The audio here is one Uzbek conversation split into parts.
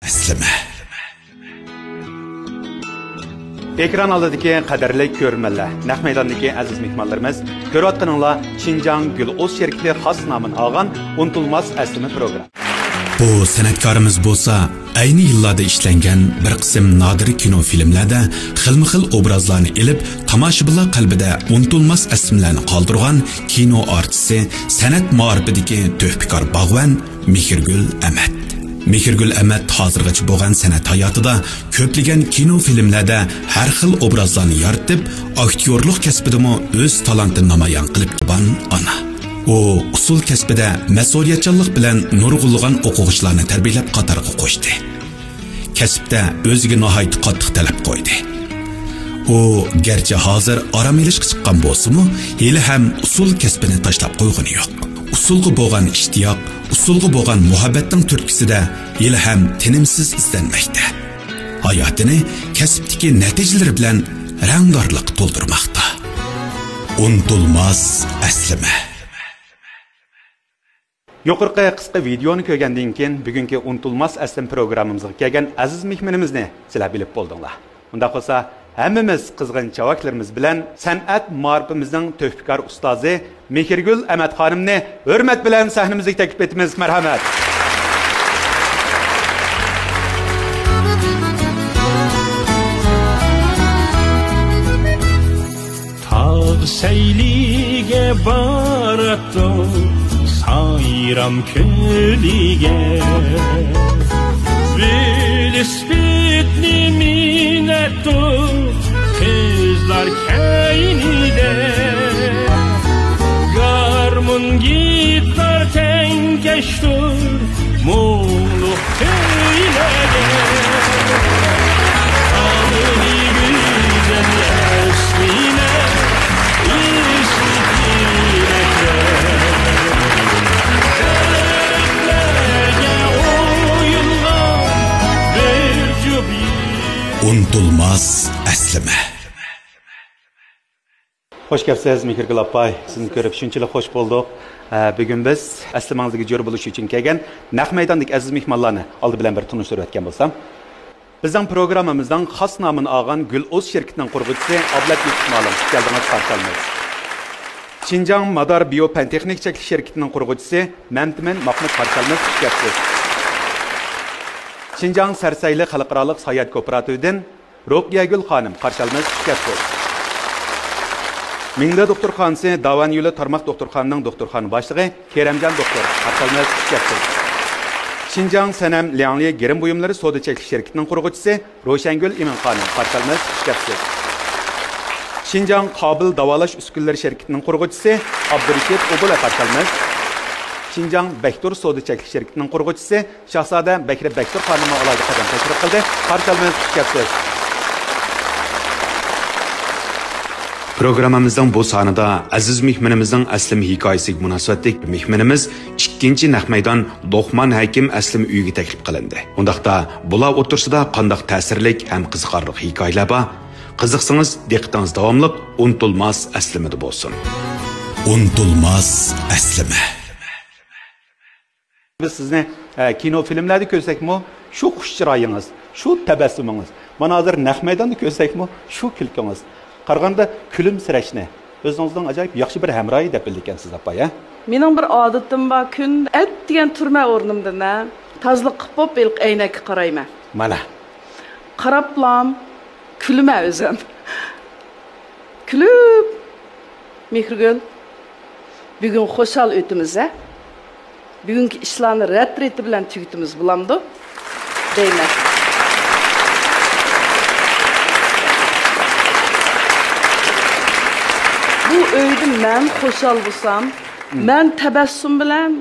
aslama. Ekran oldidagi qadrli ko'rmanlar, naq maydondagi aziz mehmonlarimiz, ko'rayotganinglar Xinjiang Gul'oz sherikli xos nomini olgan Unutulmaz aslama programma. Bu san'atkorimiz bo'lsa, ayni yillarda ishlangan bir qism nodir kino filmlarda xilma-xil obrazlarni elib, tomoshabinlar qalbida unutulmas aslimlarni qoldirgan kino artisti, san'at ma'rifidagi to'hbikor bog'van Mehrgul Amat. Mehrgul Amat hozirgacha bo'lgan san'at hayotida ko'plagan kino filmlarda har xil obrazlarni yaratib, aktyorlik kasbidami o'z talantini namoyon qilib turgan ona. O usul kasbida mas'uliyatchanlik bilan nurg'ulg'an o'quvchilarni tarbiyalab qatorga qo'shdi. Kasbda o'ziga nihoyat qattiq talab qo'ydi. O garchi hozir orom olishga chiqqan bo'lsa-mu, hali ham usul kasbini tashlab qo'ygani yo'q. Usulga bo'lgan ishtiyoq, usulga bo'lgan muhabbatning turtkisida hali ham tinimsiz izlanmoqda. Hayotini kasbdagi natijalar bilan rangdorlik to'ldirmoqda. Unutulmaz aslama. Yuqorqi qisqa videoni ko'rgandan keyin bugungi Unutulmaz aslim programmamizga kelgan aziz mehmonimizni sizlar bilib bo'ldinglar. Unda bo'lsa, hammamiz qizg'in chavaklarimiz bilan san'at ma'rifimizning to'hbikor ustozi Mehrgul Amat xonimni hurmat bilan sahnamizga taklif etamiz. Marhamat. Tağ seylige baratım Sayram kölige Vilspitli minettu Kızlar keynide Garmun gitar tenkeştur Muğluk köylege Ağlı güzel esmine Unutulmaz aslama. Hoş geldiniz Mehrgul apay. Sizni ko'rib shunchalik xush bo'ldik. Bugun biz aslimangizga jo'r bo'lish uchun kelgan naq maydondagi aziz mehmonlarni oldi bilan bir tanishtirib o'tgan bo'lsam, bizning programmamizdan xos nomini olgan Gul'oz shirkatining qurg'uvchisi Ablat Yusufmalim keldingiz qarshilamiz. Xinjiang Madar Biopentexnik Çekiliş şirketining qurg'uvchisi Mamtiman Mahmud qarshilamiz keldingiz. Xinjiang Sarsayli xalqaroliq sayyohat kooperatividan Ruqyagul xonim qarshilamiz keldingiz. Mingda doktorxonasi Davan yo'li tarmoq doktorxonaning doktorxona boshlig'i Keramjon doktor qarshilamiz keldingiz. Xinjiang Sanam Liangli Gerim buyumlari savdo chekilish shirkatining qurg'uvchisi Ro'shangul Imin xonim qarshilamiz keldingiz. Xinjiang Qobil davolash uskunalari shirkatining qurg'uvchisi Abdurashid Obula qarshilamiz. Xinjiang Bektur savdo chekilish shirkatining qurg'uvchisi Shahzoda Bakri Bektur xonimga alohida qadam tashrif qildi. Qarshilamiz keldingiz. Programmamızdan bu sonida aziz mehmonimizning aslim hikoyasiga munosabatli mehmonimiz 2-chi naq maydon Do'xman Hakim aslim uyiga taklif qilindi. Undaqda bular o'tirsida qanday ta'sirlik ham qiziqarli hikoyalar bor. Qiziqsangiz diqqatingiz davomli Unutulmaz aslimida bo'lsin. Unutulmaz aslama. Biz sizni kino filmlarda ko'rsakmi, shu xush chiroyingiz, shu tabassumingiz, mana hozir naq maydonda ko'rsakmi, shu kulkingiz. Qaraganda kulimsirashni o'zingizning ajoyib yaxshi bir hamroyi deb bildikansiz apay, ha? Mening bir odatim bor, kun atdigan turma o'rnimdan tozliq qilib ilk aynakka qarayman. Mana. Qarablam, kulma o'zim. Kulib Mehrgul, bugun xo'shal o'timiz, ha? Bugungi ishlarni rat-reti bilan tugitimiz bo'lamdi, deyman. Bu öydə mən xoşal bulsam, mən təbəssüm bilən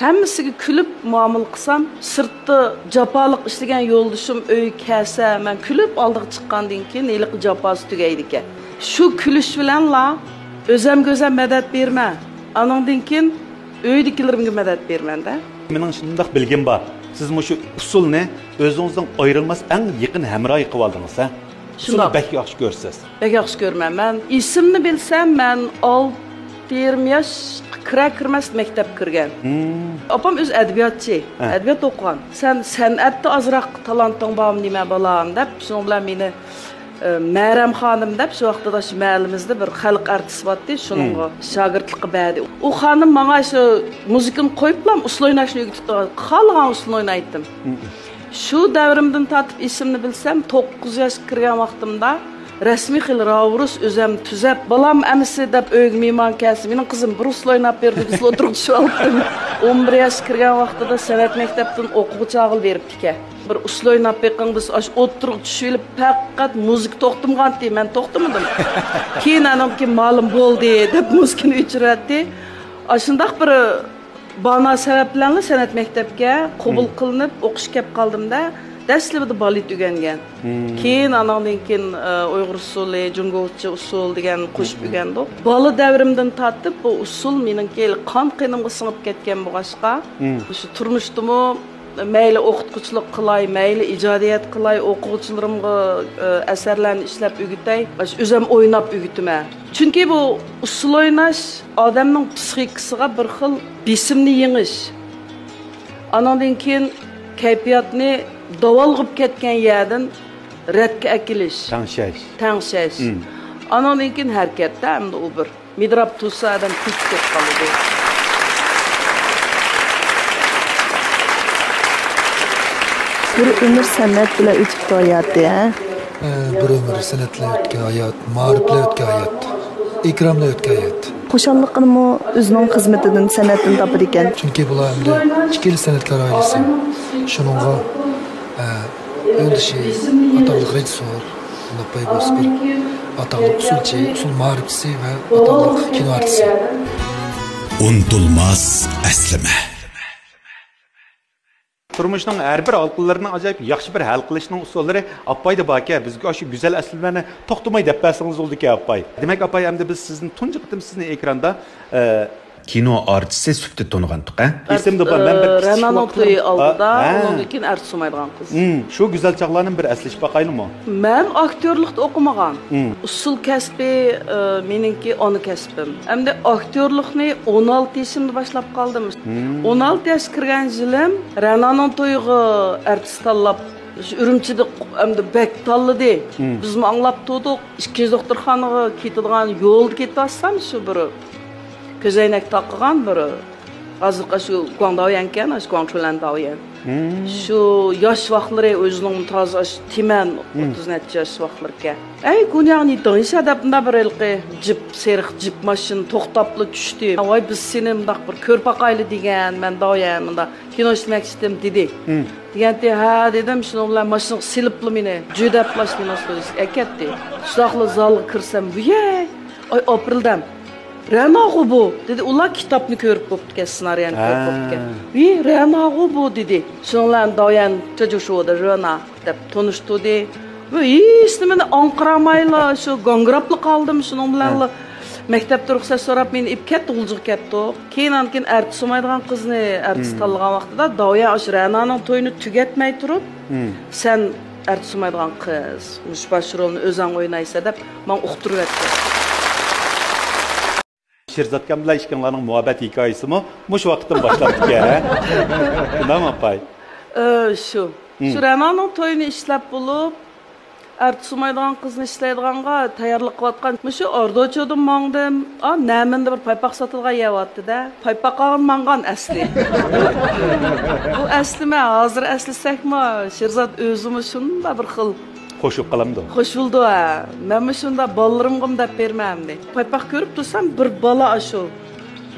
həmmisiga kulib muamil qilsam, sirtda jafoliq ishlagan yo'ldishim öy kelsa, mən kulib oldiga chiqqandan keyin eliq jafosi tugaydi ekan. Shu kulish bilanla o'zimga madad berman. Anandan keyin uydagilarimga madad bermanda. Mening shundoq bilgim bor. Siz shu usulni o'zingizning ayrilmas eng yaqin hamroyi qilib oldingiz, ha? Şunu bək yaxşı görürsünüz. Bək yaxşı görməm. Mən isimni bilsəm, mən 6,5 yaş kirmez mektep kirgen. Apam öz edebiyatçı. Edebiyat okugan. Sen sanatda azraq talanting bormi nima balam deb, şunun bilan meni Meryem Hanım deb şu vaqtda şu mahallimizda bir xalq artisti botdi, shuningga shogirdlik berdi. U xonim menga shu muzikani qo'yiblam, usul o'ynashni o'rgatdi. Qolgan usul o'ynaydim. Shu davrimdan tatib esimni bilsam, 9 yosh kirgan vaqtimda rasmiy xil ravurus özüm tüzep balam emisi deb ög meyman kelsin. Mening qizim bir usul o'ynab berdi, biz o'tirib tushib oldim. 11 yosh kirgan vaqtida san'at maktabdan o'quvchi ag'il beribdi-ki. Bir usul o'ynab beqing biz o'tirib tushilib faqat muzik to'xtamganti, men to'xtamadim. Keyin anamki ma'lum bo'ldi deb muzikani o'chiradi. Ashundaq bir bana sebeplerle san'at maktabga qabul qilinib o'qish kelib qoldimda. Dəslibdə balet öyrəngan. Keyin anandan keyin Uyğur usuli, Cungovcha usul degan qo'shib öyrəndim. Bala davrimdan tatib bu usul meningki qon qinimga singib ketgan bo'lg'ashqa, shu turmushdimi mayli o'qituvchilik qilay, mayli ijodiyat qilay, o'quvchilarimga asarlarni ishlab o'rgatay, o'zim o'ynab o'rgataman. Chunki bu usul o'ynash odamning psixikasiga bir xil besimni yengish. Anandan keyin kayfiyatni davalg'ib ketgan yerdan radga akilish, tangshash. Anandan keyin harakatda hamda u bir midrab tursa adam kuch ketib qoladi. Bir ömür san'at bilan o'tib qo'yadi, ha? Bir ömür san'at bilan o'tgan hayot, ma'rif bilan o'tgan hayot, ikrom bilan o'tgan hayot. Xo'shalliqni o'zining xizmatidan san'atdan topar ekan. Chunki bular endi ikkili san'atlar oilasi. Shuningga o'ldishi ataqli rejissor, Napay Bosbir, ataqli usulchi, usul ma'rifchisi va ataqli kino artisti. Unutulmaz aslama. Turmuşning har bir halqalarini ajoyib yaxshi bir hal qilishning usullari Appayda baka bizga shu go'zal aslimlarni to'xtamay deb bersangiz bo'ldi-ki Appay. Demak Appay hamda biz sizni tunji qitim sizni ekranda kino artisti süpti to'nigandik, ha? Esimda bor, men bir Renanon to'yi oldida, undan keyin artist olmaydigan qiz. Shu go'zal chaqlarni bir aslashib baqaylimi? Men aktyorlikda o'qimagan. Usul kasbi meningki ona kasbim. Hamda aktyorlikni 16 yoshimda boshlab qoldim. 16 yosh kirgan yilim Renanon to'yiga artist tanlab Ürümçide hamda bek tanladi. Biz anglab turdik. Ikkinchi doktorxonaga ketadigan yo'lda ketasam shu bir Közeynek takıgan biri. Azıqqa şu Guangdaoyanken, şu Guangchulandaoyan. Şu yaş vaxtları özünün tazı timen 30 neçə yaş vaxtlarga. Ay Gunyağni dönüş adabında bir ilqi jip seriq jip maşın toxtaplı düşdü. Vay biz seni mındaq bir körpaqaylı degen, men daoyan mında kino işlemek istem dedi. Degende ha dedim şunu bilan maşın silipli meni jüdəplaş kino işləyiş eketdi. Şuaqlı zalga kirsem, "Vay, ay aprildam Renago bu dedi. Ular kitapni ko'rib bo'pti, ssenariyni ko'rib bo'pti. "Vi, Renago bu" dedi. Shunlan doyan çocuğuda Rena deb tanıştırdı. Ve ismini anqiramayla shu gongrapli qaldim shunun bilan maktabda ruxsat so'rab meni ip ketdi, uljiq ketdi. Keyin artist olmaydigan qizni artist tanlagan vaqtida doyan shu Renaning to'yini tugatmay turib, sen artist olmaydigan qiz, mush başrolni o'zing o'ynaysa deb men uqtirib etdi. Shirzatgan bilan ishkanlarning muhabbat hikoyasimi mush vaqtdan boshlabdik, ha? Nima Appay? Shu Renaning to'yini ishlab bo'lib, artist olmaydigan qizni ishlaydiganға tayyorlik qilayotgan. Shu Ordochodan mangdim. Naminda bir paypoq sotilgan yeyapti-da. Paypoqqa mangan asli. Bu aslimi hozir aslasakmi, Shirzat o'zimi shunda bir xil qo'shib qalamdi. Xo'sh bo'ldi ha. Men shunda bolalarimga deb bermamdi. Paypoq ko'rib tursam bir bola shu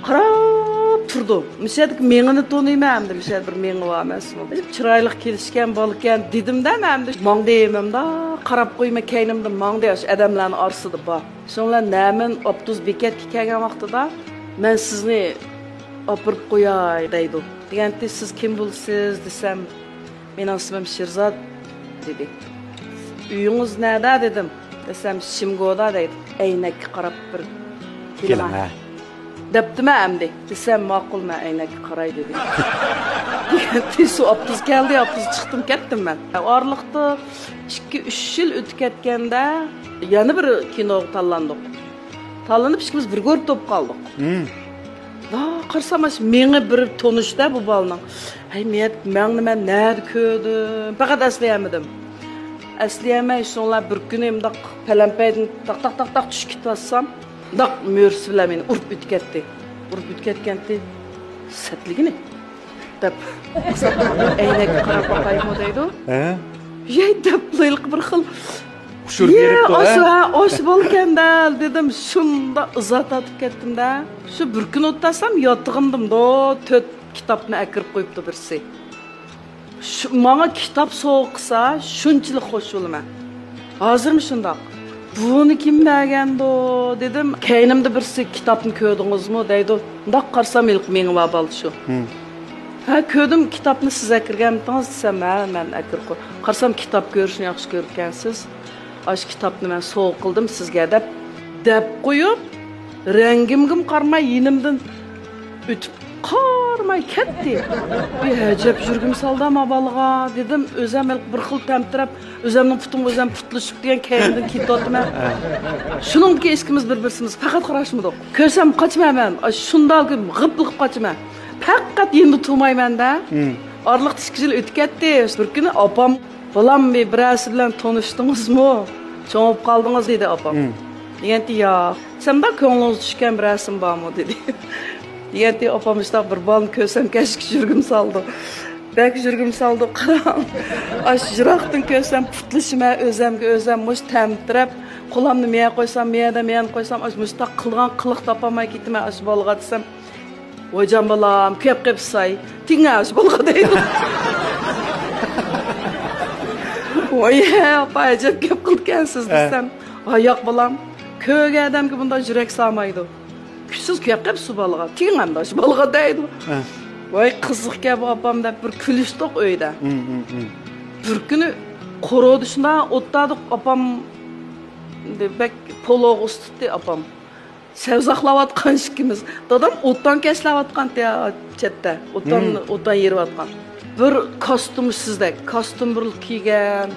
qarab turdi. Mishadik mengini to'nayman deb, mishat bir mengi var emasmi? Chiroyli kelishgan bolkan dedim-da, men mangdayimda qarab qo'yma kaynimda mangday odamlarning orasida bor. Shunlar namin optuz bekatga kelgan vaqtida men sizni opirib qo'yay deydi. Deganda siz kim bo'lsiz desam, mening ismim Shirzat dedi. Uyunuz nerede dedim. Desem Şimgo'da deydi. Eynekki qarab bir kelma. Deptime emdi. Desem maqul men eynekki qaray dedi. Su 30 geldi, 30 çıktım kettim ben. Arlıqda 2-3 yıl ötüp ketgende yana bir kino tanlandık. Таланып ikimiz bir görüp top kaldık. Da qarsamaş meni bir tonuşda bu balның. Ay men näde ködüm. Faqat esleyemedim. Esleyemey şonlar bir gün emdaq palampaydan tak düşüp ketvassam, daq mörsü bilen meni urp ütketdi. Urp ütketkendi. Setligini. Dep. Eynek qarap bakayım o deydi. Yey dep lıylık bir xil. Ushur berip to. Oş bolken dedim şunda ızat atıp kettim de. Şu bir gün otasam yatığındım da 4 kitapni akirip koyuptu birisi. Bana kitap soğuksa şunçılık hoş olaman. Hazır mı şundaq? Bunu kim bergende o dedim. Keynimde birisi kitapni ködünüz mü deydi. Daq qarsam ilk meni babal şu. Ha ködüm kitapni siz akirgenmidiniz desem men akirip koy. Qarsam kitap görüşünü yaxşı görüpkensiz. Aş kitapni men soğuk qildim sizga dep qo'yib, rangimgim qarmay yenimdan o'tib qarmay ketdi. Bir ajab yurgim saldı ama balığa dedim, özüm bir xil tamtirab, özümning putum özüm putlushib degan kayimdan ketdim. Shuningki ikimiz bir-birimiz faqat qarashmidik. Ko'rsam qochmayman, shunday g'ib-g'ib qochaman. Faqat endi turmayman-da. Orliq 2 yil o'tib ketdi. Bir kuni opam "Balam birasi bilan tanishdingizmi? Cho'ngib qoldingiz" dedi opam. Degandi, "Yo'q. Senda ko'nglingiz tushgan birasim bormi?" dedi. Degandi opam işte bir balni ko'rsam kashki yurgim saldı. Belki yurgim saldı qaram. Aş yiraqdan ko'rsam putlishima o'zim mush tamtirab, qo'limni miya qo'ysam, miyani qo'ysam, aş mushta qilgan qiliq topamay ketdim. Aş bolga desam, "Voyjon balam, kep say, tinga aş bolga" deydi. Oy, apa ajab gap qilgansiz desam, "Yo'q balam, köge adamga bunday yurak salmaydi. Kuchsiz kep su balga, tingam daş balga" deydi. Voy qiziq gap opam deb bir kulishdik uyda. Bir kuni qoro'di shunda o'tdadik opam debek poloq ustdi opam. Sevzaqlayotgan ikimiz. Dadam o'tdan keslayotgan chetda, o'tdan yeriyotgan. Bir kostyum sizdek, kostyum bir kiygan,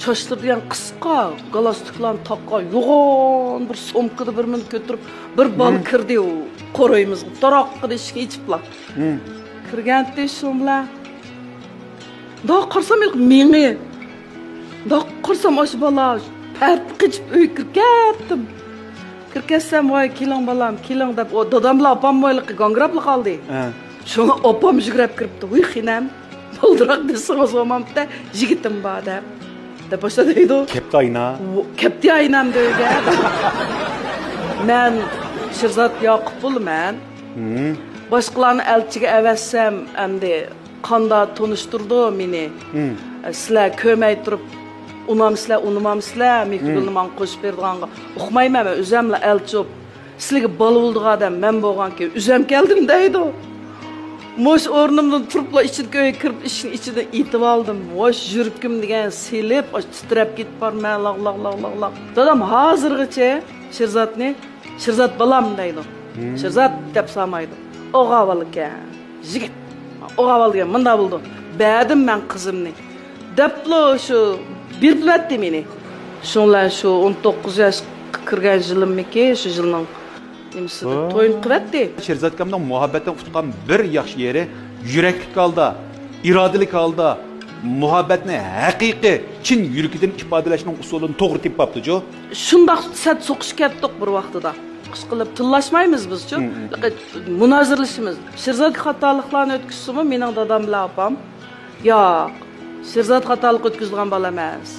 cho'shtirgan qisqa, galastiklarni taqqan, yo'g'on bir somkada bir min ko'tirib, bir bal kirdi u qoro'yimizga. Taroqqa ishga ichiblar. Kirganda shunlar. Da qarsam meni. Da qarsam osh bola, part qichib uy kirgatdim. Kirkatsam, "Voy, keling balam, keling" deb o dadamlar opam mo'yliqqa gangrabli qoldi. Şuna opam yugurib kiribdi. "Voy, xinam, boldiroq desangiz olmamda, yigitim bor" deb. Deb boshlaydi. Kepti ayna. Kepti aynam deyga. Men Shirzat Yoqubulman. Boshqalarni elchiga avassam, endi qanda tonishtirdi meni. Sizlar ko'may turib, unamsizlar, mikrofonni men qo'shib berganga. Uqmayman, men o'zimla elchi bo'lib, sizlarga bol bo'ldigan odam men bo'lganki, o'zim keldim deydi. Moş o'rnimdan turibla ichiga kirib, ishning ichida etib oldim. Moş yurkim degan selib, titrab ketib borman, laq. Dadam hozirgacha Shirzat balam deydi. Shirzat deb samaydi. O'g'aval ekan. Yigit. O'g'aval degan menda bo'ldi. Ba'dim men qizimni. Deplo shu birlatdi meni. Shunlar shu 19 yosh kirgan yilimniki, shu yilning to'yin qilatdi. Shirzat akamning muhabbatdan tutgan bir yaxshi yeri yuraklik holda, irodalik holda muhabbatni haqiqiy, chin yuragidan ifodalashning usulini to'g'ri tepibdi-ku. Shundoq sat so'qish ketdik bir vaqtida. Qishqilib tillashmaymiz biz-ku. Munozirlashimiz. Shirzat xatoliklarni o'tkazsimi mening dadam bilan opam? Yo'q. Shirzat xatolik o'tkazgan bola emas.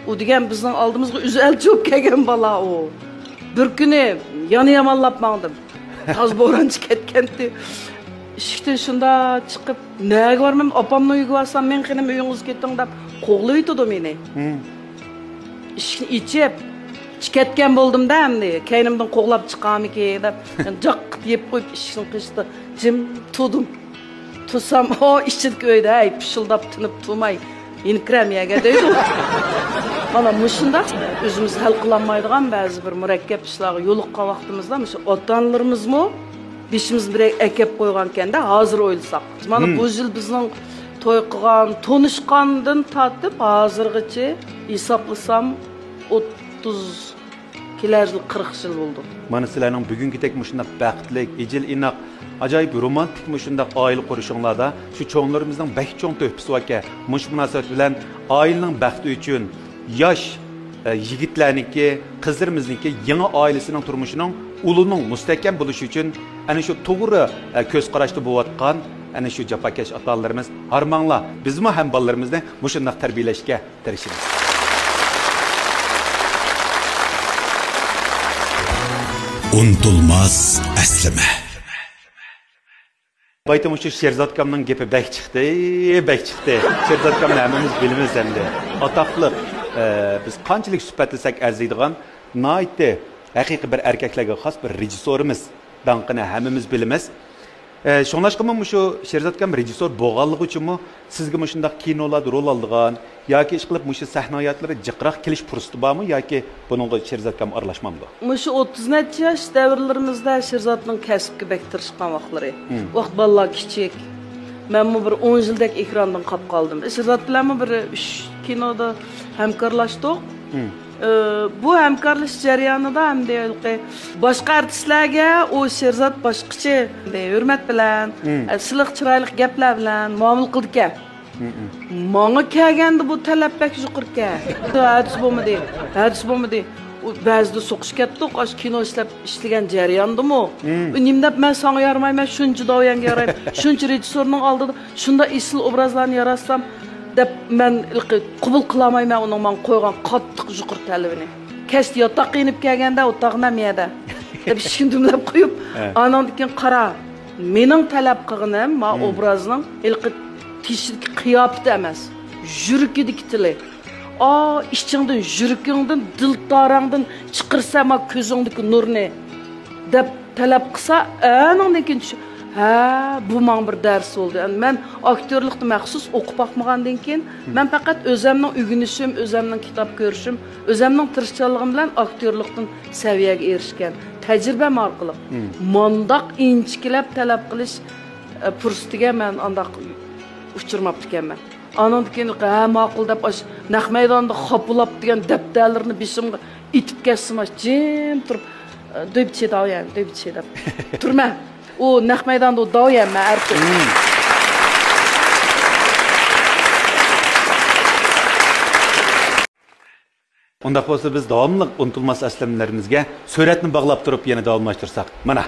U degan bizning oldimizga uzal cho'p kelgan bola u. Bir kuni yana yamanlab mangdim. Toz bo'ronchi ketgandi. Ishikdan shunda chiqib, "Nega bormam? Opamning uyiga borsam, men qinim uyingizga keting" deb qo'g'laydi meni. Ishni ichib ketgan bo'ldim-da endi. Kaynimdan qo'g'lab chiqamiki deb, joq yeb qo'yib ishni qishdi. Jim tudim. Tursam, o ishchilik uyda pishildab tinib turmay, inkiram yaga deydi. Mana mushunda o'zimiz hal qilolmaydigan ba'zi bir murakkab ishlarga yo'liqqan vaqtimizda shu ota-onalarimizmi beshimiz bir akab qo'ygan ekanda, hozir o'ylasak. Mana bu yil bizning to'y qilgan, tonishqandan tortib hozirgacha hisoblasam kelar yil 40 yil bo'ldi. Mana sizlarning bugünkidek mushunda baxtlik, ijil inoq, ajoyib romantik mushunda oila qurishinglarda shu cho'nglarimizning bak cho'ng to'pisi vaka. Mush munosabat bilan oilaning baxti uchun yosh yigitlarniki, qizlarimizniki yangi oilasining turmushining uluning mustahkam bo'lishi uchun ana shu to'g'ri ko'z qarashda bo'layotgan ana shu jafokash ota-onalarimiz armanglar bizmi ham bolalarimizni mushundaq tarbiyalashga tirishamiz. Unutulmaz əslime. Baytam şu Sherzod akamning gapi bak chiqdi. Sherzod akamni hammamiz bilamiz endi. Ataqliq biz qanchalik suhbatlasak arziydigan noyatda haqiqiy bir erkaklarga xos bir rejissorimiz. Danqini hammamiz bilamiz. Şoňlaşqymı şu Sherzod akam rejissor bo'lganligi uchunmi sizga shundaq kinolarda rol oldigan yoki ish qilib shu sahna hayotlari jiqroq kelish fursati bormi yoki buningga Sherzod akam aralashmamdi? Shu 30 necha yosh davrlarimizda Sherzodning kasbga bek tirishgan vaqtlari. Vaqt bolalar kichik. Men bir 10 yildak ekrandan qolib qoldim. Sherzod bilan bir 3 kinoda hamkorlashdik. Bu hamkorlash jarayonida ham deyilqi boshqa artistlarga o Sherzod boshqacha hurmat bilan, siliq chiroyli gaplar bilan muomala qildi-kan. Menga kelganda bu talab bak yuqorga. Hadis bo'lmadi. Ba'zida so'qish ketdik, osh kino ishlagan jarayondimi? Nimdab men senga yaramayman, shuncha doyanga yarayman, shuncha rejissorning oldida shunda isl obrazlarni yarasam deb men qabul qilmayman uning men qo'ygan qattiq yuqor talabini. Kast yotoq qiyinib kelganda o'tog'nam yeda. Deb shundimlab qo'yib, anandan keyin qara. Mening talab qilganim ma obrazning tishlik qiyofati emas. Yuragidagi tili. İçindən, yürəkingdən, dildarangdan chiqirsa ma ko'zingdagi nurni deb talab qilsa, anandan keyin bu men bir dars oldu. Men aktyorlikni maxsus o'qib baxmagandan keyin men faqat o'zimning o'rganishim, o'zimning kitob ko'rishim, o'zimning tirishchanligim bilan aktyorlikdan saviyaga erishgan. Tajribam orqali mondaq inchikilab talab qilish fursatiga men andaq uchirmabdi ekanman. Anandan keyin ma'qul deb naq maydonda xopulab degan daftarlarni beshimga itib ketsim, jim turib debçe dayan, debçe deb. Turma. O naq maydonda dayan men artib. Onda bo'lsa biz davomli unutulmas aslamlarimizga suratni bog'lab turib yana davomlashtirsak. Mana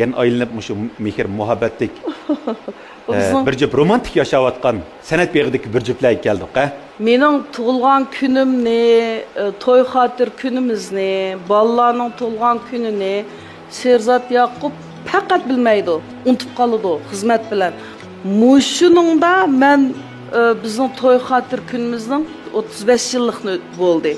yana aylanib shu mehr muhabbatlik bir jup romantik yaşayotgan san'at beg'idagi bir juftlarga keldik. Mening tug'ilgan kunimni, to'y xotir kunimizni, bolalarning tug'ilgan kunini Sherzod Yaqub faqat bilmaydi, unutib qoladi xizmat bilan. Mushuningda men bizning to'y xotir kunimizning 35 yillikni bo'ldi.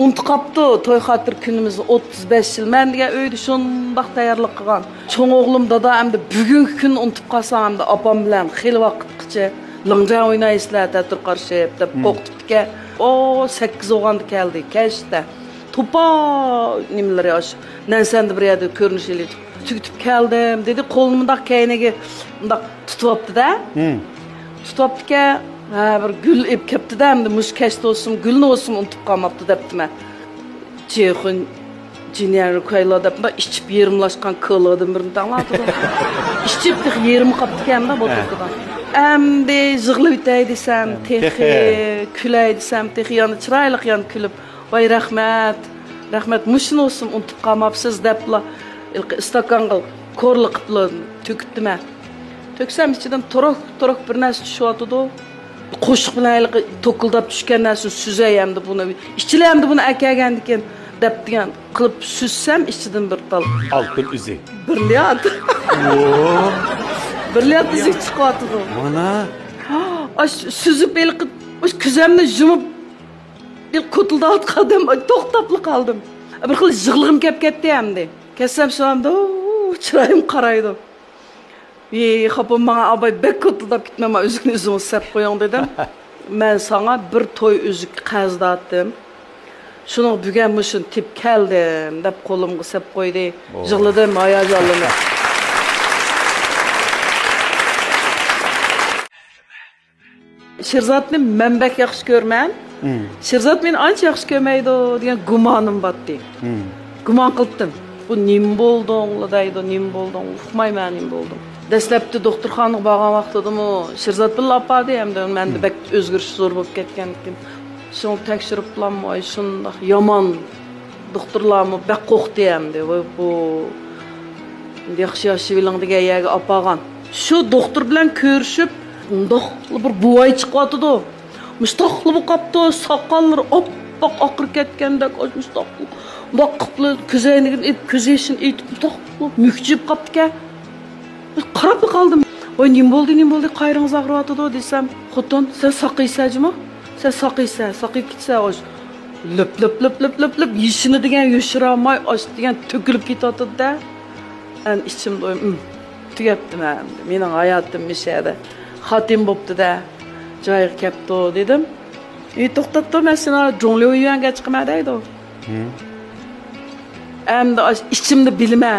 Unutib qopti to'y xotir kunimiz 35 yil. Men degan uyda shundaq tayyorlik qilgan. Cho'ng o'g'lim dada hamda bugungi kun unutib qolsam hamda opam bilan xil vaqtgacha lingja o'ynaysizlar, ta'tir qarshib deb qo'qtibga. 8 o'g'anda keldi, kashda. To'pa nimalar yosh. Nansanda bir yerda ko'rinish elib tugitib keldim dedi. Qo'limda kayniga bundaq tutibdi-da. Tutibdi-ka bir gül ep kepti-da, hamda mushkashda olsun, gulni olsun unutib qolmabdi debdi men. Ceyxun jiniyani koyla deb içib yerimlashgan kıladım birini tanladı. İçib yerim qapti-kanda botuqdan. Endi yig'lab o'tay desam, texi kulay desam, texi yana chiroyli yana kulib, "Voy rahmat, rahmat, mushun olsun unutib qolmabsiz" debla istakonga ko'rli qilib to'kdim men. To'ksam ichidan to'roq bir narsa tushyotdi. Qo'shiq bilan to'kildab tushgan narsa suzayamdi buni. Ichilayamdi buni akagan ekan deb degan qilib süzsam ichidan bir tal oltin uzi. Birliyat. Birliyat uzi chiqyapti. Mana süzüp kuzamni yumib ko'tilda qoldim, to'xtabli qoldim. Bir xil yig'lig'im kelib ketdi hamdi. Kelsam shu anda chiroyim qaraydi. Xapım bana abay bek ko'tilda ketmama, o'zingni o'zing sep qo'ying dedim. Men sana bir to'y üzük qazda atdim. Şunu bugun mushun tip keldim deb qo'limga sep qo'ydi. Yig'ladim, hayajonlanib. Sherzodni men bek yaxshi ko'rman. Sherzod meni ancha yaxshi ko'rmaydi degan gumonim botdi. Gumon qildim. Bu nim bo'lding, deydi, nim bo'lding, uqmayman nim bo'ldim. Dastlabda doktorxonaga borgan vaqtidami Sherzod bilan opadi hamda menda bak o'zgarish zo'r bo'lib ketgan ekan. Shuni tekshirib bilanmoy shundoq yomon doktorlarmi bak qo'rqdi hamda bu yaxshi bilan degan yerga opagan. Shu doktor bilan ko'rishib, undoq bir buvoy chiqyotdi. Mustaqil bo'lib qopdi, soqollari oppoq oqib ketgandek, mustaqil. Undoq qilib ko'zayni ko'zeshin etib mukjib qopdi-ka. Qarab qoldim. Voy nim bo'ldi, qayringiz og'riyotdi desam, "Xotin, sen saqiysanmi? Sen saqib ketsa, lip yishini degan yoshira olmay, osh degan to'kilib ketadi-da. An ichimda tugabdim ham. Mening hayotim mishada. Xotim bo'pti-da. Joyiga kelibdi dedim. To'xtatdi, men seni jonli uyanga chiqma deydi. Endi ichimda bilma.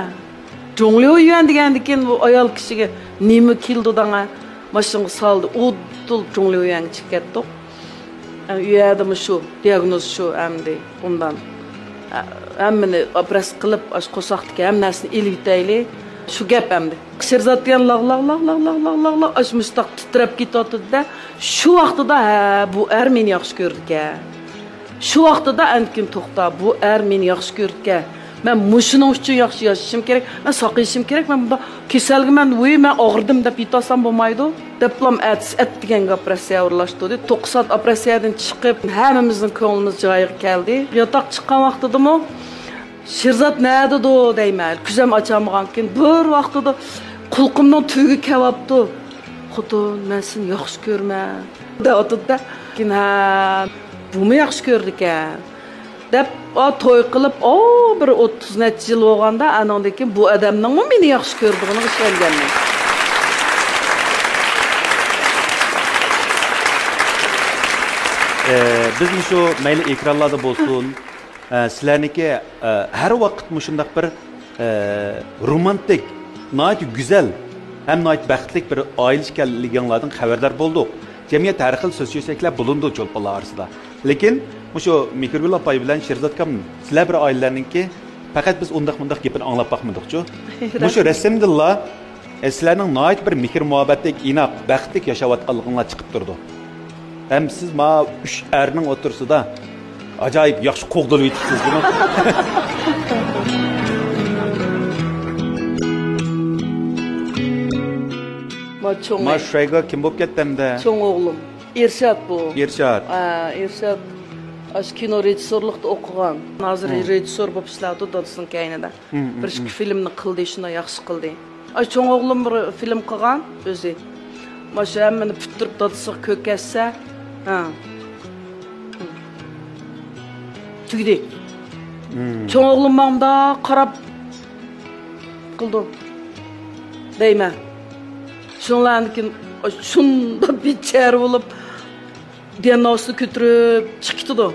Jonli uyan degandan bu ayol kishiga nima keldi danga mashinaga soldi. O'tdil jonli uyanga chiqib ketdik. Uyadimi shu, diagnoz shu endi bundan. Hammani operatsiya qilib, qo'saqdiki hammasini elib tayli. Shu gap endi. Sherzod degan laq ashmustaq titrab ketadi-da. Shu vaqtida bu meni yaxshi ko'rdi-ka. Shu vaqtida ankim to'xta, bu meni yaxshi ko'rdi-ka. Men mushuning uchun yaxshi yashashim kerak. Men saqlashim kerak. Men bunda kasalga men og'irdim deb yetasam bo'lmaydi. Diplom at degan operatsiya o'rlashdi. 9 soat operatsiyadan chiqib, hammamizning ko'nglimiz joyiga keldi. Yotoq chiqqan vaqtidami Sherzod nada deyman. Kuzam ochamgankin bir vaqtida qulqimning tugi kelyapti. Xotin, men seni yaxshi ko'rman. Deyotdi-da. Keyin buni yaxshi ko'rdi-ekan. Deb to'y qilib, bir 30 necha yil bo'lganda anondan keyin bu odamning meni yaxshi ko'rdigini ishonganman. Biz shu mayli ekranlarda bo'lsin, sizlarniki har vaqt shundaq bir romantik, nihoyat go'zal, ham nihoyat baxtli bir oila ekanliginglardan xabardor bo'ldik. Jamiyat har xil so'z-so'zaklar bo'lindi cho'lponlar orasida. Lekin shu Mikrogul opay bilan Sherzod kam sizlar bir oilalarningki faqat biz undaq gapini anglab baxmadik-chu. Shu rasmdilla sizlarning nihoyat bir mehr muhabbatlik, inoq, baxtli yashayotganliginglar chiqib turdi. Hem siz ma 3 erning o'tirsida ajoyib yaxshi qo'g'dilib yetibsiz-mi? Ma shayga kim bo'lib ketdimda? Cho'ng o'g'lim. Ershad bu. Ershad. Ershad kino rejissorlikda o'qigan. Hozir rejissor bo'lib ishlaydi dadasining kaynida. Bir ikki filmni qildi, shuni yaxshi qildi. Cho'ng o'g'lim bir film qilgan o'zi. Masha hammani putirib dadasiga ko'kassa. Tugdi. Cho'ng o'g'lim menga qarab qildi. Deyman. Shunlarnikin shunda bichar bo'lib diagnozni ko'tarib chiqdi.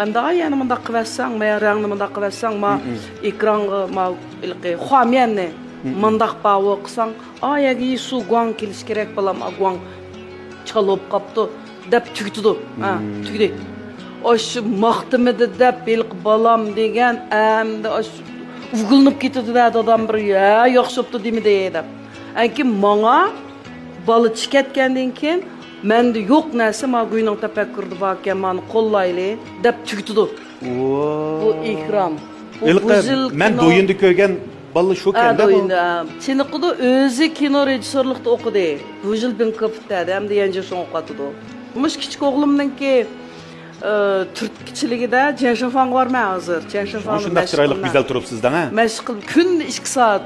Endi yana bunda qilsang, men rangni bunda qilsang, ma ekranga ma ilqi xomyanni bunda bawo qilsang, ayagi su guang kelish kerak bo'lam, guang chalib qopdi deb tugdi. Tugdi. Osh maqtimidi deb ilq balam degan endi osh uyg'unib ketdi da odam bir yaxshi bo'pti demidi deb. Anki menga bola chiqatgandan keyin menda yo'q narsa, men go'yning tafakkurida bor ekan, meni qo'llayli deb tugdi. Bu ikrom. Men do'yinda ko'rgan bola shu kanda bu. Chiniqida o'zi kino rejissorlikda o'qidi. Bu yil Binkovda hamda yangi o'qitdi. Mush kichik o'g'limninki Türkçiligida Jenshofang var mı hazır? Jenshofang. Shunday chiroyli güzel turibsizdan ha? Mashq qilib kun 2 soat.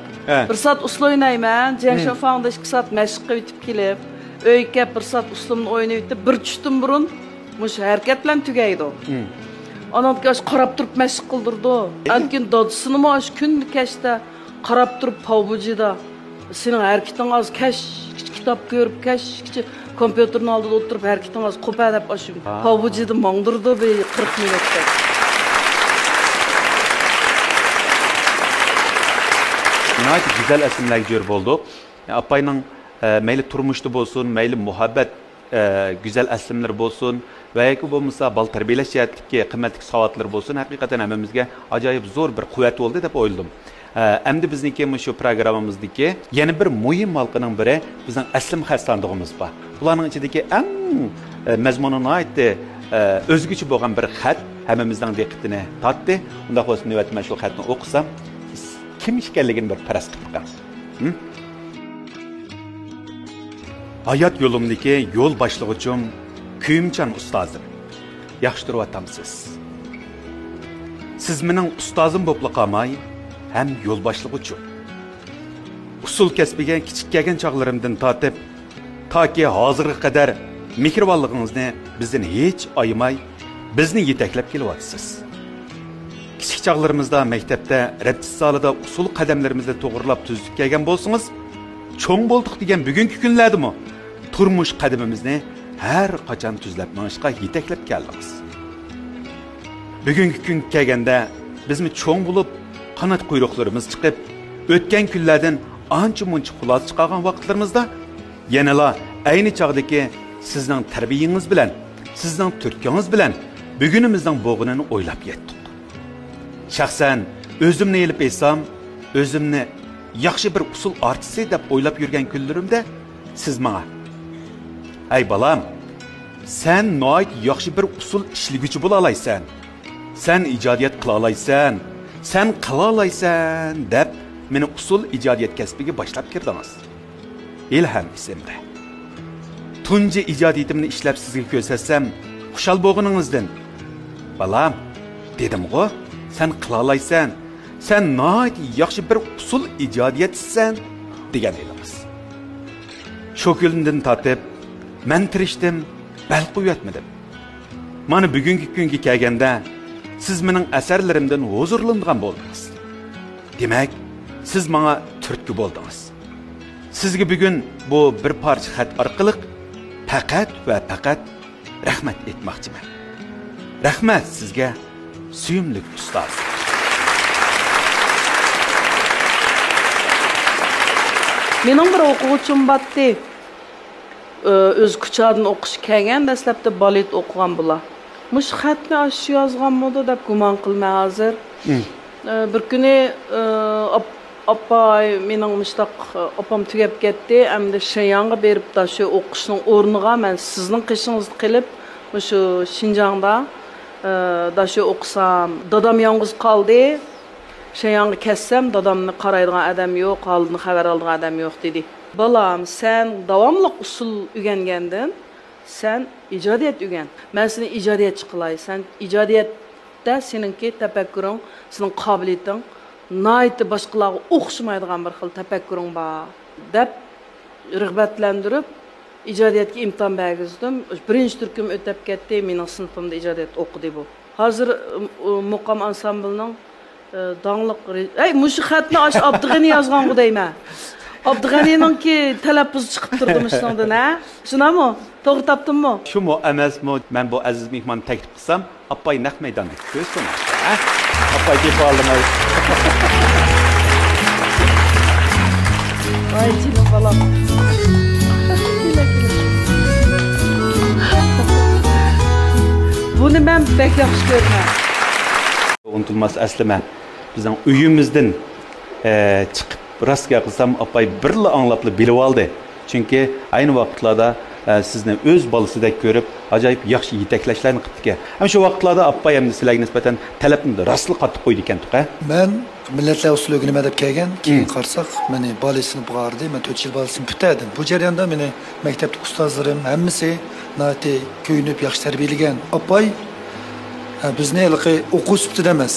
1 soat uslu o'ynayman. Jenshofangda 2 soat mashq qilib yetib kelib, uyga 1 soat uslumni o'ynab yetib, bir tushdim burun mush harakat bilan tugaydi. Onamga qarab turib mashq qildirdi. Ankin dodisini mosh kun kashda qarab turib pavbujida sening harakating az kash kitob ko'rib kash kompüterning oldida o'tirib harakating az qo'pa deb ashim pavbujida mangdirdi 40 minutda. Nihoyat güzel esimler gör bulduk. Apayның mayli turmuşda bo'lsin, mayli muhabbet güzel esimler bo'lsin, va yoki bo'lmasa bal tarbiyalash jihatdagi qimmatli savodlar bo'lsin, haqiqatan hammamizga ajoyib zo'r bir quvvat bo'ldi deb o'yladim. Endi bizniki shu programmamizdagi yana bir muhim halqaning biri bizning aslim xastanligimiz bor. Bularning ichidagi eng mazmunini aytdi, o'zgacha bo'lgan bir xat hammamizning diqqatini tortdi. Unda bo'lsa navbat men shu xatni o'qisam, kim ekanligini bir faraz qilib qo'ying. Hayot yo'limdagi yo'l boshlig'uchim, kuyimchan ustozim. Yaxshi turyapsiz. Siz mening ustozim bo'lib qolmay, hem yol başlığı usul kesbiga kichik kelgan chog'larimdan tortib toki hozirga qadar mehribonligingizni bizdan hech ayamay bizni yetaklab kelyapsiz. Kichik chog'larimizda maktabda repetitsiya zalida usul qadamlarimizni to'g'rilab tuzib kelgan bo'lsangiz, cho'ng bo'ldik degan bugungi kunlardami turmush qadamimizni har qachon tuzlab minishga yetaklab keldingiz. Bugungi kun kelganda bizmi cho'ng bo'lib qanat quyruqlarimiz chiqib, o'tgan kunlardan ancha-muncha xulosa chiqargan vaqtlarimizda yanala ayni chog'dagi sizning tarbiyangiz bilan, sizning turkangiz bilan bugunimizning bo'g'inini o'ylab yetdik. Shaxsan o'zimni elib aytsam, o'zimni yaxshi bir usul artisti deb o'ylab yurgan kunlarimda siz menga: "Ey balam, sen noyat yaxshi bir usul ishliguvchi bo'la olaysan. Sen ijodiyat qila olaysan. Sen qila olaysan" deb meni usul ijodiyat kasbiga boshlab kirdingiz. Ilham esimda. Tunji ijodiyatimni ishlab sizga ko'rsatsam, xushal bo'lganingizdan, "Balam," dedim-ku, "sen qila olaysan. Sen noyat yaxshi bir usul ijodiyatsan" degan edingiz. Shu kundan tortib men tirishdim, bal qo'yatmadim. Mana bugungi kunga kelganda siz mening asarlarimdan huzurlangan bo'ldingiz. Demak, siz menga turtki bo'ldingiz. Sizga bugun bu bir parcha xat orqali faqat va faqat rahmat aytmoqchiman. Rahmat sizga, suyumli ustoz. Mening bir o'quvchim batdi. O'z kuchadan o'qish kelgan, dastlabda balet o'qigan bo'lar. Mush xatni shu yozgan moda deb gumon qilmay hozir. Bir kuni opay mening mushtaq opam tugab ketdi. Endi Shayanga berib da shu o'qishning o'rniga men sizning qishingizni qilib, shu Xinjiangda da shu o'qisam, dadam yolg'iz qoldi. Shayanga kessam, dadamni qaraydigan odam yo'q, oldini xabar oladigan odam yo'q dedi. Balam, sen davomli usul o'rgangandin, sen ijodiyat o'rgan. Men seni ijodiyatchi qilay. Sen ijodiyatda seninki tafakkuring, sening qobiliyating nayt boshqalarga o'xshamaydigan bir xil tafakkuring bor deb rag'batlantirib ijodiyatga imtihon bergizdim. Birinchi turkum o'tib ketdi, mening sinfimda ijodiyat o'qidi bu. Hozir muqam ansamblining dаңлық... Ey, mushu xatni Abdug'ani yozgan deyman. Abdug'anininki talaffuz chiqib turdi mushundan, ha? Shunami? To'g'ri topdimmi? Shumi emasmi? Men bu aziz mehmonni taklif qilsam, appay naq maydonda ko'rsin, ha? Appay deb oldim. Voy, jinim balam. Buni men bek yaxshi ko'raman. Unutulmaz aslima bizning uyimizdan chiqib rastga qilsam appay birla anglapli bilib oldi. Chunki ayni vaqtlarda sizni o'z bolasidek ko'rib, ajoyib yaxshi yetaklashlarni qildi. Ham shu vaqtlarda appay ham sizlarga nisbatan talabni rostli qattiq qo'ydi ekan-ku. Men millatlar usuliga nima deb kelgan? Keyin qarsak, meni bolasini bog'ardi, men 4 yil bolasini butadim. Bu jarayonda meni maktabda ustozlarim hammasi nati ko'yinib yaxshi tarbiyalagan. Appay bizni ilqi o'quv sifatida emas,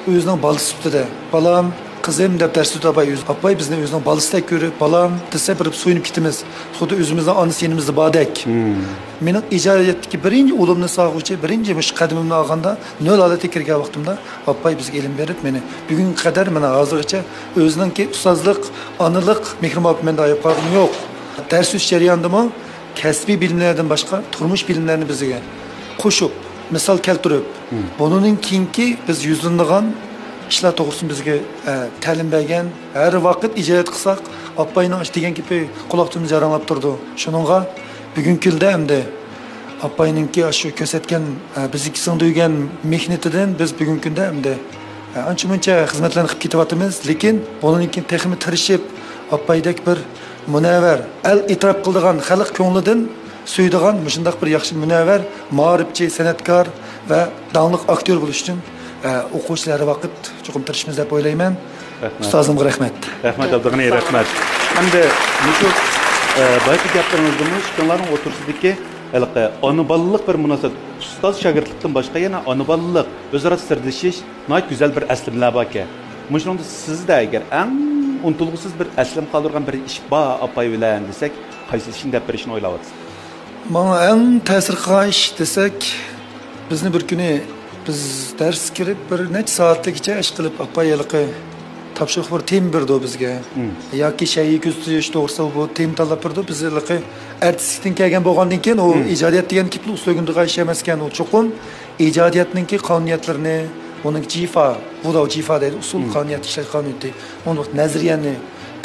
o'zining bolasi sifatida. Balam, qizim deb dars o'tabay, appay bizni o'zining bolasidek ko'rib, balam desa bir so'yinib ketamiz. Xuddi o'zimizning onasi yenimizda bordek. Mening ijodiyatdagi birinchi o'limni sog'uvchi, birinchi mush qadamimni olganda, nol holatga kirgan vaqtimda appay bizga ilm berib, meni bugunga qadar mana hozirgacha o'zining ustozlik, onalik mehribonligimda ayab qolgan yo'q. Dars o'tish jarayonida kasbiy bilimlardan boshqa turmush bilimlarini bizga qo'shib misal keltirib, bunun keyingi biz yuzlangan ishlar to'g'risida bizga ta'lim bergan, har vaqt ijodiyat qilsak, appayning ish degan gapi quloqimizga jaranglab turdi. Shuningga bugungi kunda endi Apayninki shu ko'rsatgan biznikisini duygan mehnatidan biz bugungi kunda endi ancha muncha xizmatlarni qilib ketyapmiz, lekin bundan keyin texmi tirishib apaydek bir munavvar al itrof qildigan xalq ko'nglidan suydigan shunday bir yaxshi munavvar ma'rifchi san'atkor va donliq aktyor bo'lish uchun o'quvchilar vaqt chuqur tirishimiz deb o'ylayman. Ustozimga rahmat. Rahmat Abdug'ani, rahmat. Hamda shu bayqi gaplarimizda shunlarning o'tirsidagi ana balalik bir munosabat ustoz shogirdlikdan boshqa yana ana balalik o'zaro sirdishish nihoyat go'zal bir aslimlar bor ekan. Shunda sizda agar eng unutulg'usiz bir aslim qoldirgan bir ish bor opay bilan desak, qaysi ishni deb berishni o'ylayapsiz? Menga eng ta'sir qilgan ish desak, bizni bir kuni biz dars kirib bir necha soatgacha ish qilib opayliqi topshiriq bir tem berdi bizga. Yoki shay'i ko'zitish to'g'risida bu tem tanlab berdi. Bizlarga artistlikdan kelgan bo'lgandan keyin u ijodiyat degan kipli uslugunda ish emas ekan, u cho'qim ijodiyatninki qonuniyatlarini, uning jifa, bu da jifa deydi, usul qonuniyat ishlash qonuniyati, uni nazariyani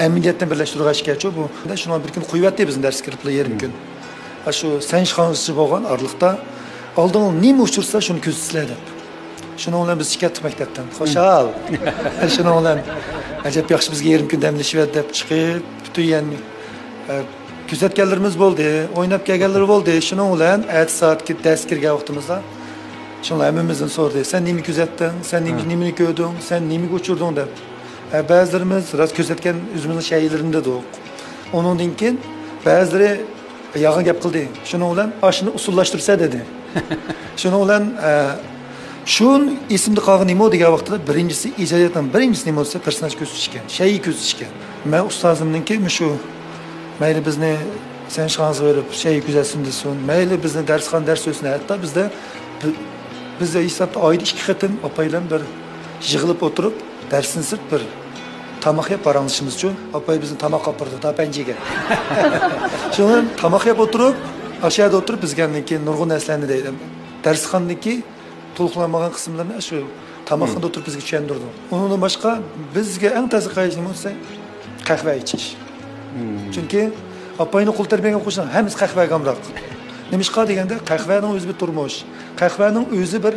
amaliyotdan birlashtirgan ishga bu. Shuni bir kun qo'yibdi bizni dars kirib yarim kun. Shu sen xonasi bo'lgan orliqda oldin nima uchursa shuni ko'rsatlar deb. Shuni bilan biz chiqib maktabdan. Xo'shal. Shuni bilan ajab yaxshi bizga yarim kun damlashib deb chiqib, butun yani kuzatganlarimiz bo'ldi, o'ynab kelganlar bo'ldi. Shuni bilan 6 soatga dars kirgan vaqtimizda shunlar hammamizdan so'radi. Sen nima kuzatding? Sen nimani ko'rding? Sen nimaga uchurding deb. Ba'zilarimiz rost kuzatgan o'zimizning shaylarida do'q. Undan keyin ba'zilari yag'in gap qildi. Shuni bilan oshni usullashtirsa dedi. Shuni bilan shun esimda qolgan nima degan vaqtda birinchisi ijodiyatdan birinchisi nima bo'lsa personaj ko'rsatishgan, shay'i ko'rsatishgan. Men ustozimningki shu mayli bizni sen shans berib shay'i ko'rsatsin desin, mayli bizni darsxon dars so'zini hatto bizda hisobda oyda 2 qatim opaylar bir yig'ilib o'tirib darsni sirt bir tamoq yeb paranglashimiz uchun opay bizni tamoq olib bordi tapanjiga. Shuni tamoq yeb o'tirib, aşağıda o'tirib bizga keyin nurg'un narsalarni deydi. Darsxonniki to'liqlanmagan qismlarni shu tamoqxonada o'tirib bizga tushuntirdi. Undan boshqa bizga eng ta'sir qilgan bo'lsa qahva ichish. Chunki opayni qo'l tarbiyaga qo'shgan hammasi qahvaga amroq. Nimishqa deganda qahvaning o'zi bir turmush. Qahvaning o'zi bir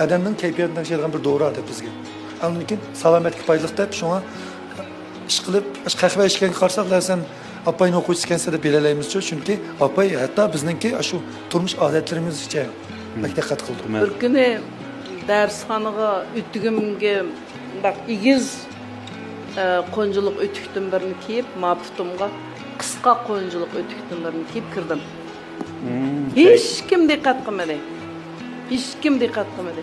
odamning kayfiyatidan kelgan bir dori bizga. Lekin salomatlikka foydali deb shunga ish qilib qahva ichganga qarsoqlar sen opayni o'quvchisi ekansa deb bilalaymiz chunki opay hatto bizningki shu turmush odatlarimizcha diqqat qildi. Bir kuni darsxonaga o'tganimga bak igiz qo'njilik o'tikdan birini kiyib, maputumga qisqa qo'njilik o'tikdan birini kiyib kirdim. Hech kim diqqat qilmadi. Hech kim diqqat qilmadi.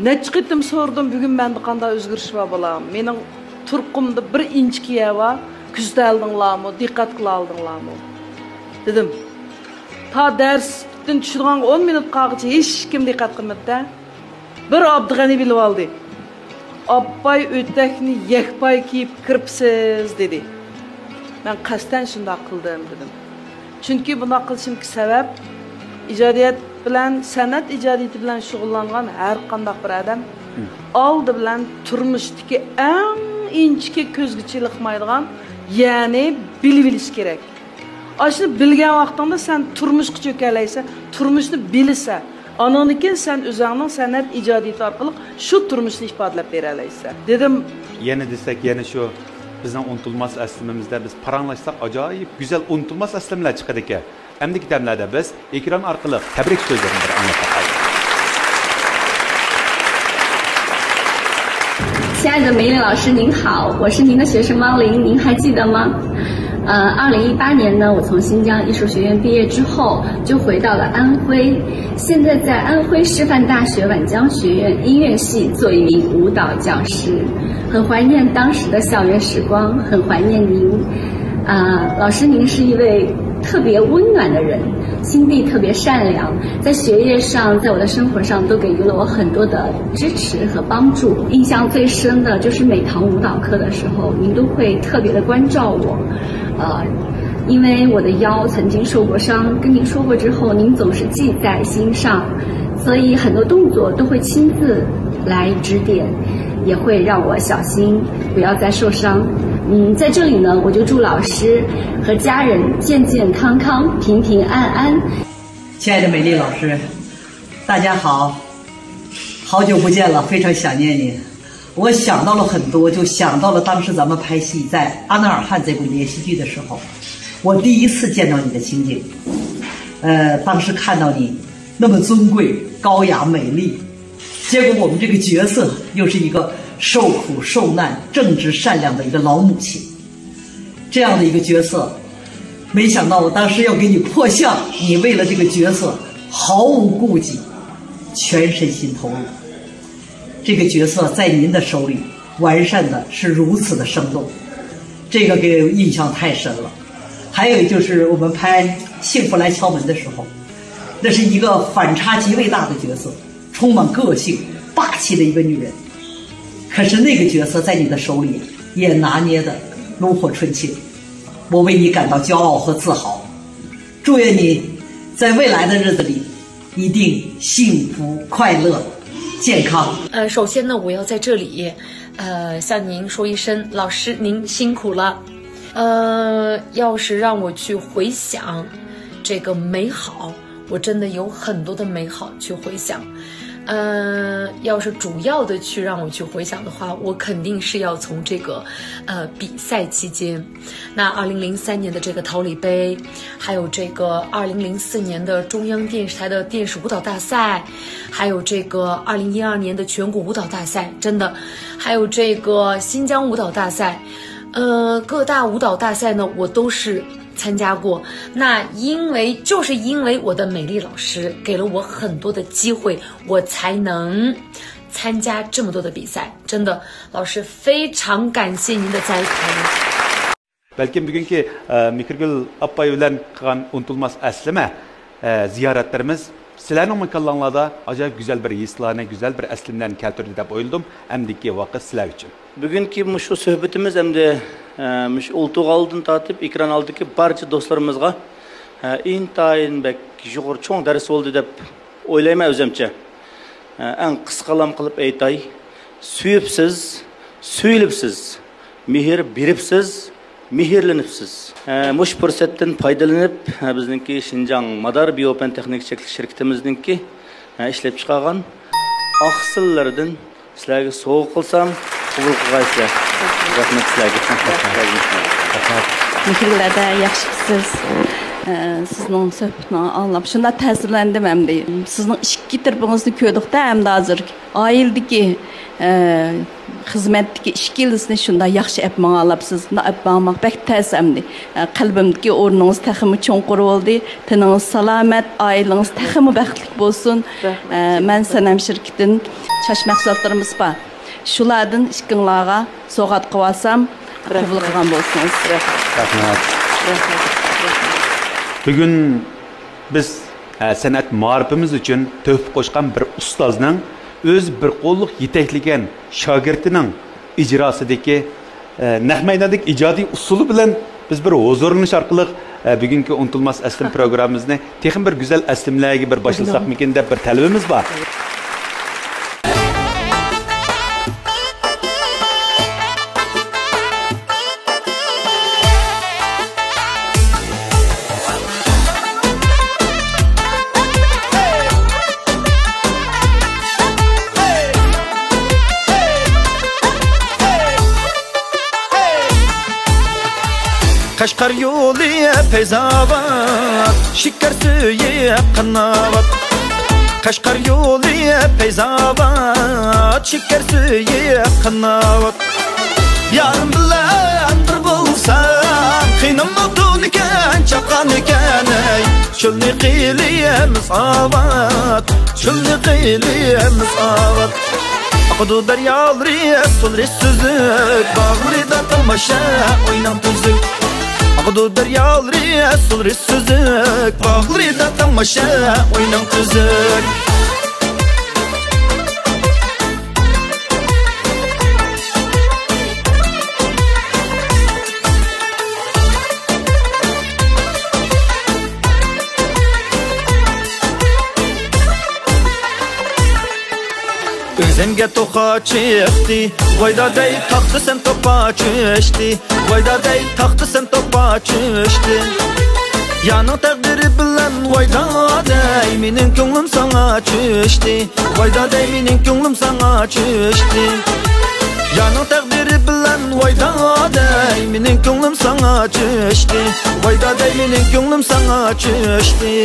Necha qitim so'rdim, bugun menda qanday o'zgarish bor bo'lam? Mening turqimda bir inchkiya va kuzda aldinglarmi, diqqat qila aldinglarmi? Dedim. Ta darsdan tushirgan 10 minut qolgacha hech kim diqqat qilmadi. Bir Abdug'ani bilib oldi. Oppay o'takni yakpay kiyib kiribsiz dedi. Men qasdan shunday qildim dedim. Chunki buni qilishimga sabab ijodiyat bilan san'at ijodiyati bilan shug'ullangan har qanday bir odam oldi bilan turmushdagi eng inchki ko'zguchilik qilmaydigan, ya'ni bilish kerak. Ashni bilgan vaqtingda sen turmushga cho'kalaysan, turmushni bilsa, andan keyin sen o'zingning san'at ijodiyati orqali shu turmushni ifodalab bera olaysan. Dedim, yana desak, yana shu bizning unutulmas aslimimizda biz paranglashsak ajoyib go'zal unutulmas aslimlar chiqadi ekan. Hamdagi damlarda biz ekran orqali tabrik so'zlarini bir anglatib 亲爱的梅林老师您好，我是您的学生汪玲，您还记得吗？2018年呢，我从新疆艺术学院毕业之后，就回到了安徽，现在在安徽师范大学皖江学院音乐系做一名舞蹈教师，很怀念当时的校园时光，很怀念您。老师您是一位特别温暖的人，心地特别善良，在学业上，在我的生活上都给予了我很多的支持和帮助。印象最深的就是每堂舞蹈课的时候，您都会特别的关照我。因为我的腰曾经受过伤，跟您说过之后，您总是记在心上，所以很多动作都会亲自来指点，也会让我小心不要再受伤。在这里呢，我就祝老师和家人健健康康、平平安安。亲爱的美丽老师，大家好，好久不见了，非常想念你。我想到了很多，就想到了当时咱们拍戏在阿纳尔汗这部连续剧的时候，我第一次见到你的情景。当时看到你那么尊贵、高雅、美丽，结果我们这个角色又是一个受苦受难、正直善良的一个老母亲，这样的一个角色。没想到我当时要给你破相，你为了这个角色毫无顾忌，全身心投入。这个角色在您的手里完善的是如此的生动，这个给我印象太深了。还有就是我们拍《幸福来敲门》的时候，那是一个反差极为大的角色，充满个性、霸气的一个女人。可是那个角色在你的手里也拿捏的炉火纯青。我为你感到骄傲和自豪，祝愿你在未来的日子里一定幸福、快乐、健康。首先呢，我要在这里，向您说一声，老师您辛苦了。要是让我去回想这个美好，我真的有很多的美好去回想。要是主要的去让我去回想的话，我肯定是要从这个比赛期间，那2003年的这个桃李杯，还有这个2004年的中央电视台的电视舞蹈大赛，还有这个2012年的全国舞蹈大赛，真的，还有这个新疆舞蹈大赛，各大舞蹈大赛呢，我都是参加过。那就是因为我的美丽老师给了我很多的机会，我才能参加这么多的比赛。真的，老师非常感谢您的栽培。Belki bugünkü Mikirgül Appay bilen qilgan unutulmaz əslime ziyaretlerimiz sizlerning makallarında acayip güzel bir hislarni, güzel bir əslimlerini keltirdi deb o'yladim. Hamdiki vaqt sizlar uchun. Bugünkü şu söhbetimiz hem de ultuq aldın tatip ekran aldıki barcha dostlarımızga intayin bek yuqori cho'ng dars bo'ldi deb o'ylayman o'zimcha. Eng qisqalam qilib aytay, suyibsiz, suylibsiz, mehr beribsiz, mehrlanibsiz. Mush fursatdan foydalanib bizningki Shinjang Madar Biopen Texnik Cheklik shirkatimizningki ishlab chiqargan oqsillardan sizlarga sovg'a qilsam, qabul qilgaysizlar. Rahmat sizlarga. Mehrlarda yaxshisiz. Sizning söhbətini anlab, şunda təsirləndim həm də. Sizin ikki tərəfinizni gördükdə həm də hazır ailədəki xizmətdəki ikki ilini şunda yaxşı əpmə alabsınız. Bunda əpməmək bək təsirləndi. Qəlbimdəki ornunuz təximi çonqur oldu. Tınınız salamat, aileniz təximi bəxtlik bolsun. Mən Sənəm şirkətin çaş məhsullarımız var. Şulardan işkinlərə soğat qıvasam, qəbul qılğan bolsunuz. Bugün biz san'at ma'rifimiz uchun töhfa qo'shgan bir ustozning o'z bir qo'lliq yetaklagan shogirdining ijrosidagi naq maydondagi ijodiy usuli bilan biz bir huzurlanish orqali bugungi unutulmas aslim programmamizni texnik bir go'zal aslimlarga bir boshlasak-mikin deb bir talabimiz bor. Kaşkar yolu peyzavat, şeker suyu kanavat. Kaşkar yolu peyzavat, şeker suyu kanavat. Yarın bilen bir bulsam, kıynım otun iken, çakan iken. Şulni qilimiz avat, şulni qilimiz avat. Akudu deryaları, sulri süzük, bağrı da tamaşa, oynam tüzük. Akudu deryaları, sulri süzük, bağrı da tamaşa, oynam tüzük. Özemge toqa çıktı, vayda dey taktı sen topa çüştü. Vayda dey taktı sen topa çüştü. Yanı takdiri bilen vayda dey mening ko'nglim sana cho'shdi Vayda dey mening ko'nglim sana cho'shdi Yanı takdiri bilen vayda dey mening ko'nglim sana cho'shdi Vayda dey mening ko'nglim sana cho'shdi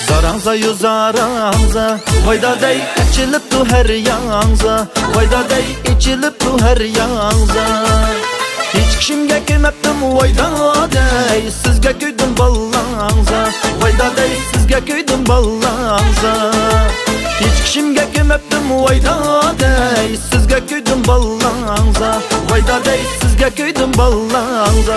Zaranza yu zaranza Vayda dey içilip tu her yanza Vayda dey içilip tu her yanza Hiç kişimge kıymeptim vayda dey Sizge köydüm ballanza Vayda dey sizge köydüm ballanza Hiç kişimge kıymeptim vayda dey Sizge köydüm ballanza Vayda dey sizge köydüm ballanza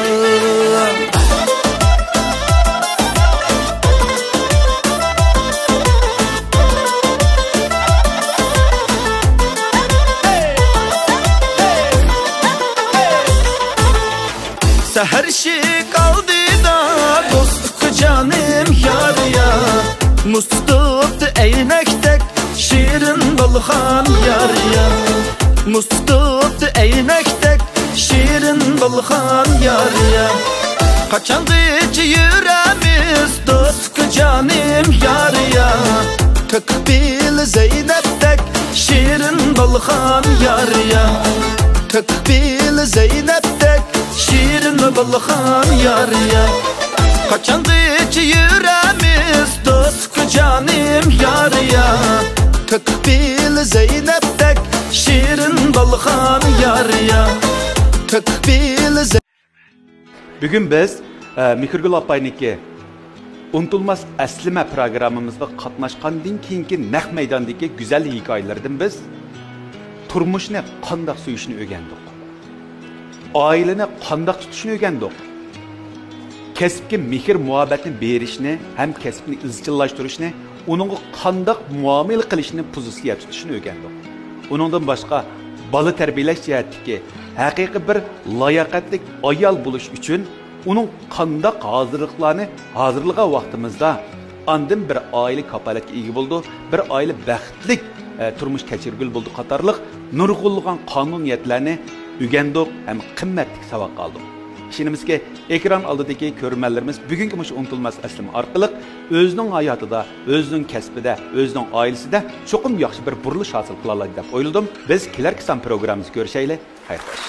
Seher şık aldı da dostluk canım yar ya Muz tuttu eynektek şirin balxan yar ya Muz tuttu eynektek şirin balxan yar ya Kaçandı yüreğimiz dostluk canım yar ya Tıkbil Zeynep'tek şirin balxan yar ya Tıkbil Zeynep'tek şirin balxan yar ya Kaçandı yüreğimiz dostluk canım yar ya Tıkbil Zeynep'tek şirin balxan yar ya Tıkbil Zeynep Bugün biz Mihirgul apayniki Unutulmaz Əslime programımızda qatnaşqandan keyinki naq maydondagi güzel hikoyalardan biz turmushni qandoq suyishni o'rgandik. Aileni qandoq tutishni o'rgandik. Kasbga mehr muhabbatni berishni ham kasbni izchillashtirishni, uningga qandoq muomala qilishni pozitsiya tutishni o'rgandik. Uningdan boshqa bola tarbiyalash jihatdagi haqiqiy bir layoqatli ayol bo'lish uchun uning qandoq hozirliqqa vaqtimizda andin bir oila kapolatga ega bo'ldi, bir oila baxtli turmush kechirgul bo'ldi qatorliq nurg'unlagan qonuniyatlarni o'rgandik ham qimmatli savoq oldik. İşinimizki ekran oldidagi ko'rmanlarimiz bugungi mush unutulmas aslima orqali o'zining hayotida, o'zining kasbida, o'zining oilasida cho'qim yaxshi bir burilish hosil qila oladi deb o'yladim. Biz kelarki son programmamizni ko'rishaylik. Xayr xo'sh.